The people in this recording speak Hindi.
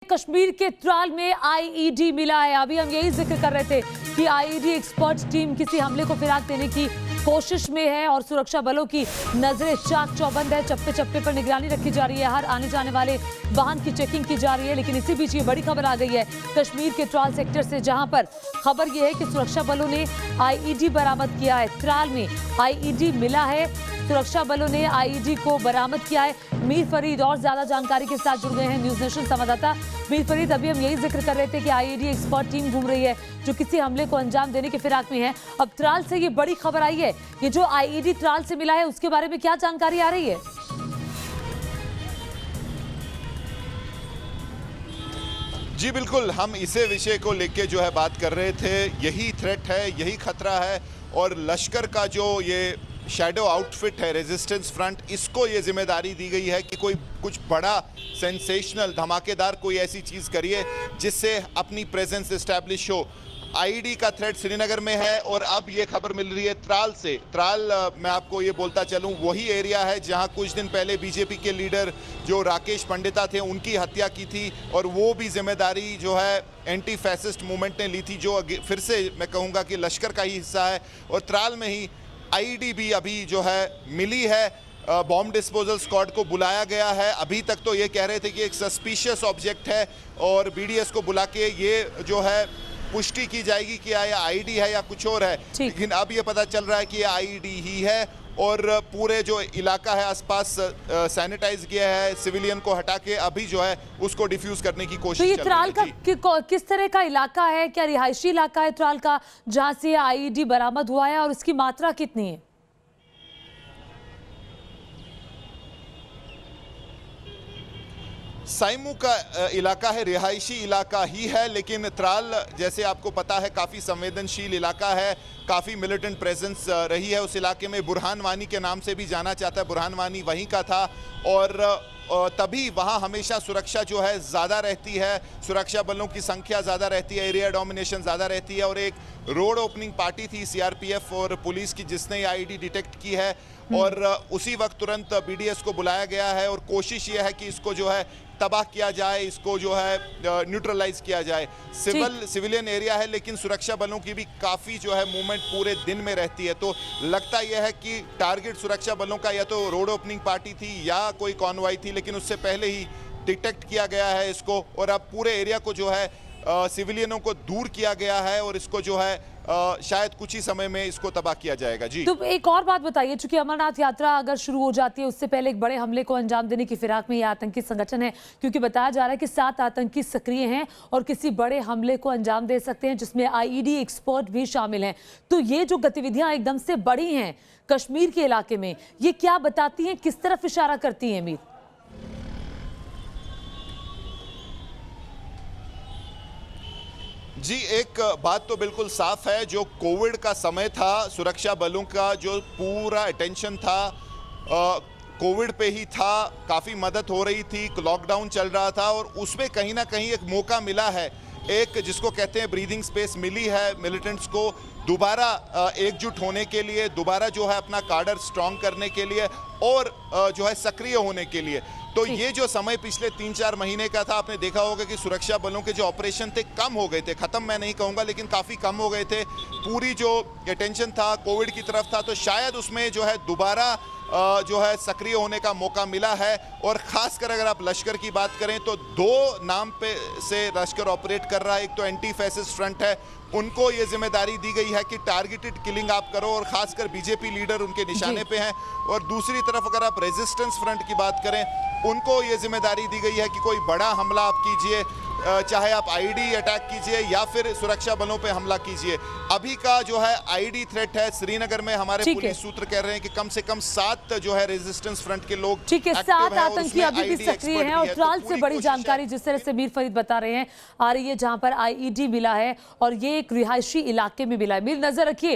कश्मीर के त्राल में आईईडी मिला है। अभी हम यही जिक्र कर रहे थे कि आईईडी एक्सपर्ट टीम किसी हमले को फिराक देने की कोशिश में है और सुरक्षा बलों की नजरें चाक चौबंद है। चप्पे चप्पे पर निगरानी रखी जा रही है, हर आने जाने वाले वाहन की चेकिंग की जा रही है। लेकिन इसी बीच ये बड़ी खबर आ गई है कश्मीर के त्राल सेक्टर से, जहां पर खबर यह है कि सुरक्षा बलों ने आईईडी बरामद किया है। त्राल में आईईडी मिला है, सुरक्षा बलों ने आईईडी को बरामद किया है। मीर फरीद और ज्यादा जानकारी के साथ जुड़ गए हैं न्यूज नेशन संवाददाता मीर फरीद। अभी हम यही जिक्र कर रहे थे कि आईईडी एक्सपर्ट टीम घूम रही है जो किसी हमले को अंजाम देने के फिराक में है। अब त्राल से ये बड़ी खबर आई है, ये जो आईईडी त्राल से मिला है उसके बारे में क्या जानकारी आ रही है? जी बिल्कुल, हम इसे विषय को लेके जो है बात कर रहे थे। यही थ्रेट है, यही खतरा है और लश्कर का जो ये शैडो आउटफिट है रेजिस्टेंस फ्रंट, इसको ये जिम्मेदारी दी गई है कि कोई कुछ बड़ा सेंसेशनल धमाकेदार कोई ऐसी चीज़ करिए जिससे अपनी प्रेजेंस इस्टेब्लिश हो। आईईडी का थ्रेट श्रीनगर में है और अब ये खबर मिल रही है त्राल से। त्राल मैं आपको ये बोलता चलूं वही एरिया है जहां कुछ दिन पहले बीजेपी के लीडर जो राकेश पंडिता थे उनकी हत्या की थी और वो भी जिम्मेदारी जो है एंटी फैसिस्ट मूवमेंट ने ली थी, जो फिर से मैं कहूँगा कि लश्कर का ही हिस्सा है। और त्राल में ही आईईडी भी अभी जो है मिली है। बॉम्ब डिस्पोजल स्क्वाड को बुलाया गया है। अभी तक तो ये कह रहे थे कि एक सस्पिशियस ऑब्जेक्ट है और बीडीएस को बुला के ये जो है पुष्टि की जाएगी कि यह आईईडी है या कुछ और है। लेकिन अब ये पता चल रहा है कि ये आईईडी ही है और पूरे जो इलाका है आसपास सैनिटाइज किया है, सिविलियन को हटा के अभी जो है उसको डिफ्यूज करने की कोशिश तो ये त्राल का किस तरह का इलाका है? क्या रिहायशी इलाका है त्राल का जहां से आईईडी बरामद हुआ है और उसकी मात्रा कितनी है? साइमू का इलाका है, रिहायशी इलाका ही है, लेकिन त्राल जैसे आपको पता है काफ़ी संवेदनशील इलाका है, काफ़ी मिलिटेंट प्रेजेंस रही है उस इलाके में। बुरहान वानी के नाम से भी जाना जाता है, बुरहान वानी वहीं का था और तभी वहाँ हमेशा सुरक्षा जो है ज़्यादा रहती है, सुरक्षा बलों की संख्या ज़्यादा रहती है, एरिया डोमिनेशन ज़्यादा रहती है। और एक रोड ओपनिंग पार्टी थी सीआरपीएफ और पुलिस की जिसने आईईडी डिटेक्ट की है और उसी वक्त तुरंत बीडीएस को बुलाया गया है और कोशिश ये है कि इसको जो है तबाह किया जाए, इसको जो है न्यूट्रलाइज किया जाए। सिविलियन एरिया है लेकिन सुरक्षा बलों की भी काफ़ी जो है मूवमेंट पूरे दिन में रहती है। तो लगता यह है कि टारगेट सुरक्षा बलों का या तो रोड ओपनिंग पार्टी थी या कोई कॉन्वॉय थी, लेकिन उससे पहले ही डिटेक्ट किया गया है इसको और अब पूरे एरिया को जो है सिविलियनों को दूर किया गया है और इसको जो है शायद कुछ ही समय में इसको तबाह किया जाएगा। जी तो एक और बात बताइए, चूंकि अमरनाथ यात्रा अगर शुरू हो जाती है उससे पहले एक बड़े हमले को अंजाम देने की फिराक में यह आतंकी संगठन है, क्योंकि बताया जा रहा है कि 7 आतंकी सक्रिय हैं और किसी बड़े हमले को अंजाम दे सकते हैं जिसमें आईईडी एक्सपर्ट भी शामिल हैं। तो ये जो गतिविधियां एकदम से बढ़ी हैं कश्मीर के इलाके में, ये क्या बताती हैं, किस तरफ इशारा करती हैं मीर? जी एक बात तो बिल्कुल साफ है, जो कोविड का समय था सुरक्षा बलों का जो पूरा अटेंशन था कोविड पे ही था, काफ़ी मदद हो रही थी, लॉकडाउन चल रहा था और उसमें कहीं ना कहीं एक मौका मिला है, एक जिसको कहते हैं ब्रीदिंग स्पेस मिली है मिलिटेंट्स को दोबारा एकजुट होने के लिए, दोबारा जो है अपना कार्डर स्ट्रांग करने के लिए और जो है सक्रिय होने के लिए। तो ये जो समय पिछले 3-4 महीने का था, आपने देखा होगा कि सुरक्षा बलों के जो ऑपरेशन थे कम हो गए थे, खत्म मैं नहीं कहूँगा लेकिन काफ़ी कम हो गए थे। पूरी जो अटेंशन था कोविड की तरफ था, तो शायद उसमें जो है दोबारा जो है सक्रिय होने का मौका मिला है। और ख़ासकर अगर आप लश्कर की बात करें तो 2 नाम पे से लश्कर ऑपरेट कर रहा है। एक तो एंटी फैसिस्ट फ्रंट है, उनको ये जिम्मेदारी दी गई है कि टारगेटेड किलिंग आप करो और ख़ासकर बीजेपी लीडर उनके निशाने पे हैं। और दूसरी तरफ अगर आप रेजिस्टेंस फ्रंट की बात करें, उनको ये जिम्मेदारी दी गई है कि कोई बड़ा हमला आप कीजिए, चाहे आप आईईडी अटैक कीजिए या फिर सुरक्षा बलों पे हमला कीजिए। अभी का जो है आईईडी थ्रेट है श्रीनगर में, हमारे पुलिस सूत्र कह रहे हैं कि कम से कम 7 जो है रेजिस्टेंस फ्रंट के लोग ठीक है, 7 आतंकी अभी भी सक्रिय हैं। और त्राल से बड़ी जानकारी जिस तरह से मीर फरीद बता रहे हैं आ रही है, जहां पर आईईडी मिला है और ये एक रिहायशी इलाके में मिला है। मीर नजर रखिए।